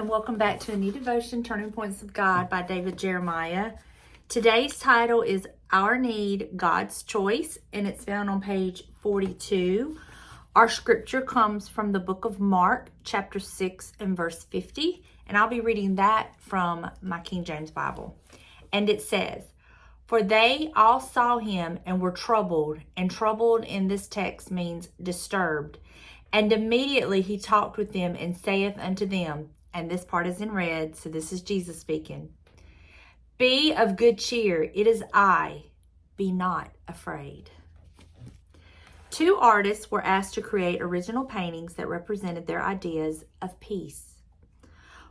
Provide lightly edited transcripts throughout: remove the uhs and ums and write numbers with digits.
and welcome back to a new devotion, Turning Points of God by David Jeremiah. Today's title is Our Need, God's Choice, and it's found on page 42. Our scripture comes from the book of Mark, chapter 6 and verse 50, and I'll be reading that from my King James Bible. And it says, "For they all saw him and were troubled," and troubled in this text means disturbed. "And immediately he talked with them and saith unto them," and this part is in red, so this is Jesus speaking, "Be of good cheer, it is I, be not afraid." Two artists were asked to create original paintings that represented their ideas of peace.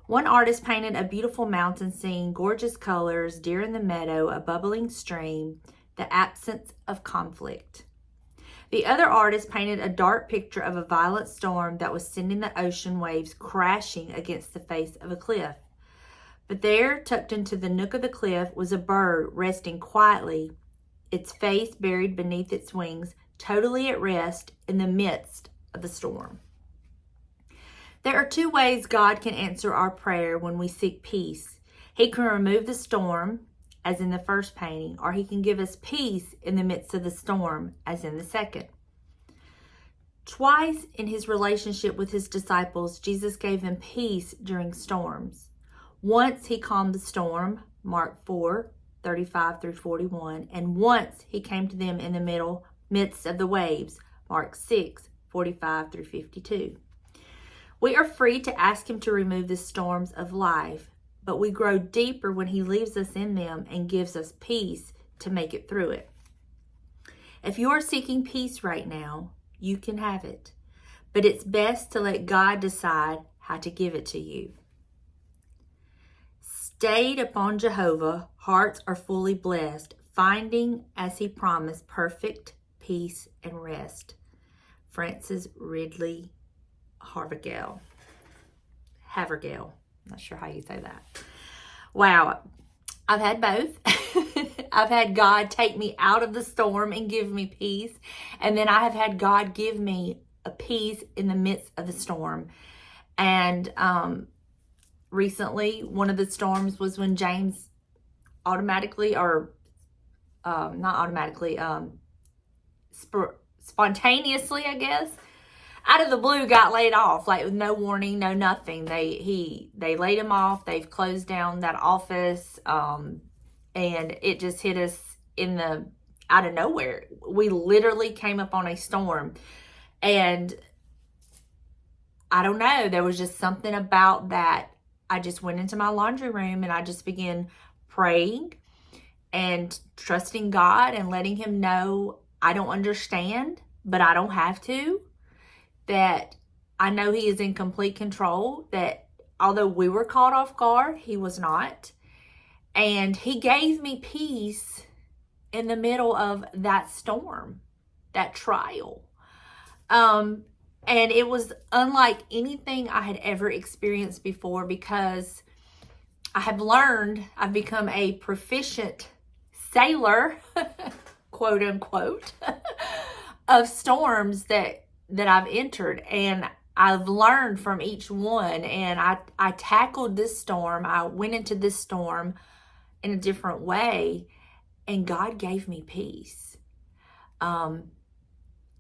One artist painted a beautiful mountain scene, gorgeous colors, deer in the meadow, a bubbling stream, the absence of conflict. The other artist painted a dark picture of a violent storm that was sending the ocean waves crashing against the face of a cliff. But there, tucked into the nook of the cliff, was a bird resting quietly, its face buried beneath its wings, totally at rest in the midst of the storm. There are two ways God can answer our prayer when we seek peace. He can remove the storm, as in the first painting, or he can give us peace in the midst of the storm, as in the second. Twice in his relationship with his disciples, Jesus gave them peace during storms. Once he calmed the storm, Mark 4:35 through 41, and once he came to them in the midst of the waves, Mark 6:45 through 52. We are free to ask him to remove the storms of life, but we grow deeper when he leaves us in them and gives us peace to make it through it. If you are seeking peace right now, you can have it, but it's best to let God decide how to give it to you. Stayed upon Jehovah, hearts are fully blessed, finding, as he promised, perfect peace and rest. Francis Ridley HAVERGAL. Not sure how you say that. Wow. I've had both. I've had God take me out of the storm and give me peace. And then I have had God give me a peace in the midst of the storm. And recently, one of the storms was when James spontaneously, I guess, out of the blue got laid off, like with no warning, no nothing. They laid him off. They've closed down that office, and it just hit us out of nowhere. We literally came up on a storm, and I don't know, there was just something about that. I just went into my laundry room and I just began praying and trusting God and letting him know I don't understand, but I don't have to. That I know he is in complete control, that although we were caught off guard, he was not. And he gave me peace in the middle of that storm, that trial. And it was unlike anything I had ever experienced before, because I've become a proficient sailor, quote unquote, of storms that I've entered, and I've learned from each one, and I tackled this storm. I went into this storm in a different way, and God gave me peace.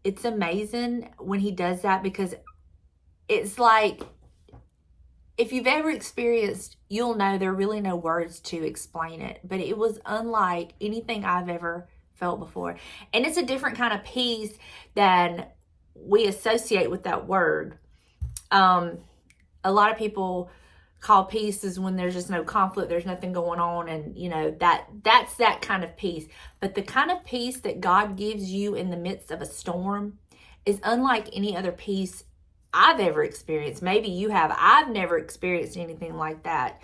It's amazing when he does that, because it's like, if you've ever experienced, you'll know there are really no words to explain it, but it was unlike anything I've ever felt before. And it's a different kind of peace than we associate with that word. A lot of people call peace is when there's just no conflict, there's nothing going on, and that's that kind of peace. But the kind of peace that God gives you in the midst of a storm is unlike any other peace I've ever experienced. Maybe you have. I've never experienced anything like that.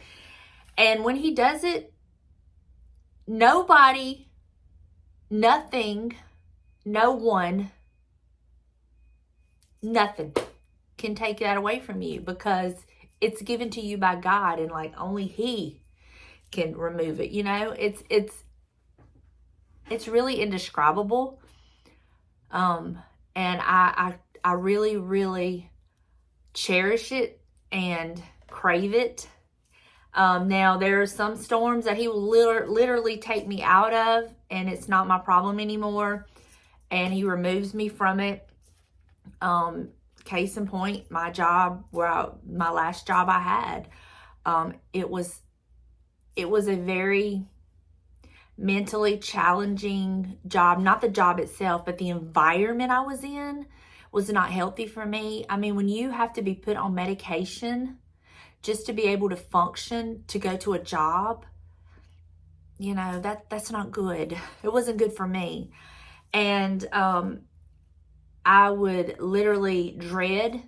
And when he does it, nobody, nothing, no one, nothing can take that away from you, because it's given to you by God, and like only he can remove it. It's really indescribable. And I really, really cherish it, and crave it. Now, there are some storms that he will literally take me out of, and it's not my problem anymore, and he removes me from it. Case in point, my job, my last job I had, it was a very mentally challenging job. Not the job itself, but the environment I was in was not healthy for me. I mean, when you have to be put on medication just to be able to function, to go to a job, you know, that's not good. It wasn't good for me. And I would literally dread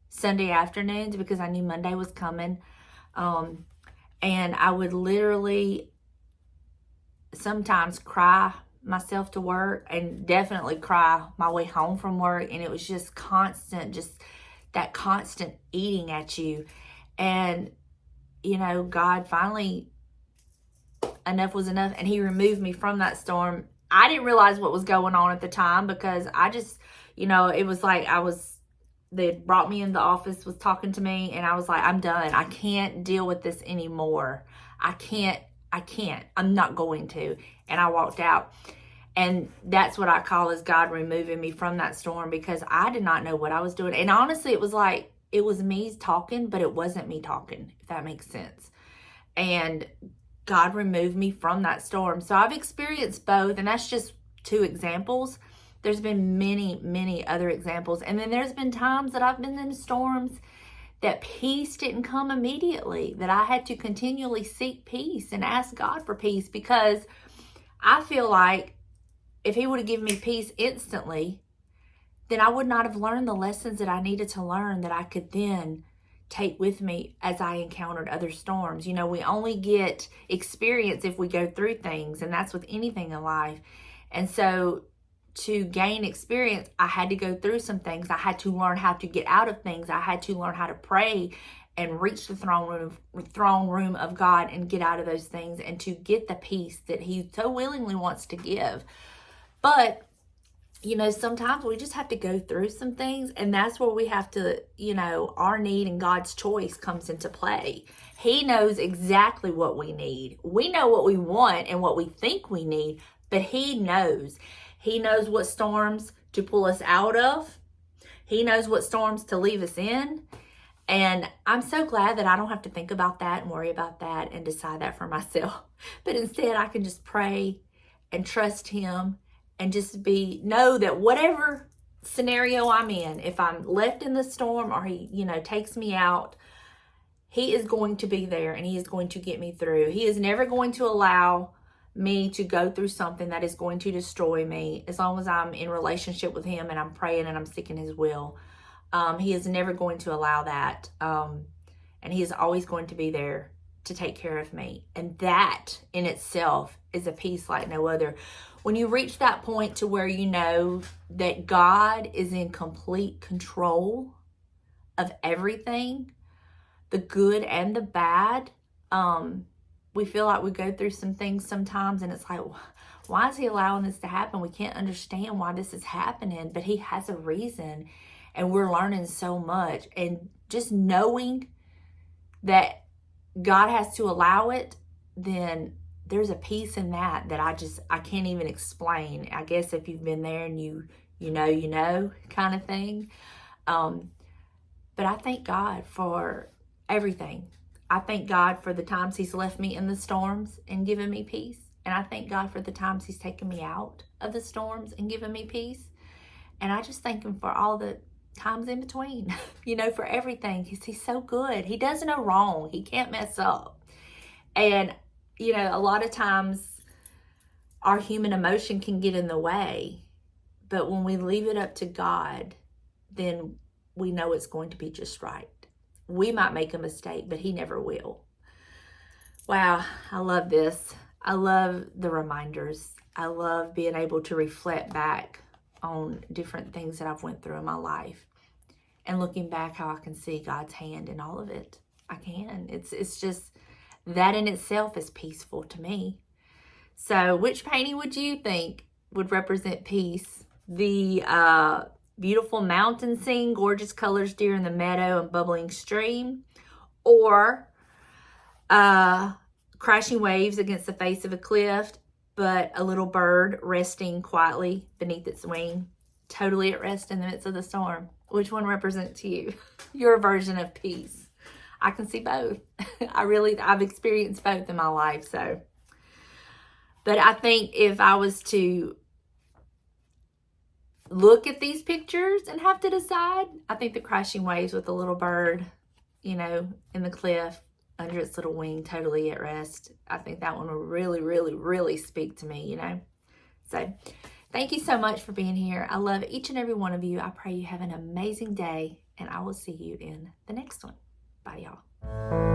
Sunday afternoons because I knew Monday was coming. And I would literally sometimes cry myself to work, and definitely cry my way home from work. And it was just constant, just that constant eating at you. And, you know, God finally, enough was enough, and he removed me from that storm. I didn't realize what was going on at the time because I just, you know, it was like they brought me in the office, was talking to me, and I was like, I'm done. I can't deal with this anymore. I can't. I'm not going to. And I walked out. And that's what I call is God removing me from that storm, because I did not know what I was doing. And honestly, it was like, it was me talking, but it wasn't me talking, if that makes sense. And God removed me from that storm. So I've experienced both, and that's just 2 examples. There's been many, many other examples. And then there's been times that I've been in storms that peace didn't come immediately, that I had to continually seek peace and ask God for peace, because I feel like if he would have given me peace instantly, then I would not have learned the lessons that I needed to learn, that I could then take with me as I encountered other storms. You know, we only get experience if we go through things, and that's with anything in life. And so to gain experience, I had to go through some things. I had to learn how to get out of things. I had to learn how to pray and reach the throne room of God and get out of those things, and to get the peace that he so willingly wants to give. But, you know, sometimes we just have to go through some things, and that's where we have to, you know, our need and God's choice comes into play. He knows exactly what we need. We know what we want and what we think we need, but he knows. He knows what storms to pull us out of. He knows what storms to leave us in. And I'm so glad that I don't have to think about that and worry about that and decide that for myself. But instead, I can just pray and trust him, and just know that whatever scenario I'm in, if I'm left in the storm or he, you know, takes me out, he is going to be there, and he is going to get me through. He is never going to allow me to go through something that is going to destroy me, as long as I'm in relationship with him and I'm praying and I'm seeking his will. He is never going to allow that. And he is always going to be there to take care of me. And that in itself is a peace like no other. When you reach that point to where you know that God is in complete control of everything, the good and the bad, we feel like we go through some things sometimes, and it's like, why is he allowing this to happen? We can't understand why this is happening, but he has a reason, and we're learning so much. And just knowing that God has to allow it, then there's a peace in that I can't even explain. I guess if you've been there and you know kind of thing. But I thank God for everything. I thank God for the times he's left me in the storms and given me peace. And I thank God for the times he's taken me out of the storms and given me peace. And I just thank him for all the times in between, you know, for everything. He's so good. He does no wrong. He can't mess up. And, you know, a lot of times our human emotion can get in the way. But when we leave it up to God, then we know it's going to be just right. We might make a mistake, but he never will. Wow, I love this. I love the reminders. I love being able to reflect back on different things that I've went through in my life, and looking back how I can see God's hand in all of it. I can. It's just, that in itself is peaceful to me. So which painting would you think would represent peace? The beautiful mountain scene, gorgeous colors, deer in the meadow, and bubbling stream, or crashing waves against the face of a cliff, but a little bird resting quietly beneath its wing, totally at rest in the midst of the storm. Which one represents to you? Your version of peace. I can see both. I've experienced both in my life. But I think if I was to look at these pictures and have to decide, I think the crashing waves with the little bird, in the cliff under its little wing, totally at rest. I think that one will really, really, really speak to me, So thank you so much for being here. I love each and every one of you. I pray you have an amazing day, and I will see you in the next one. Bye, y'all.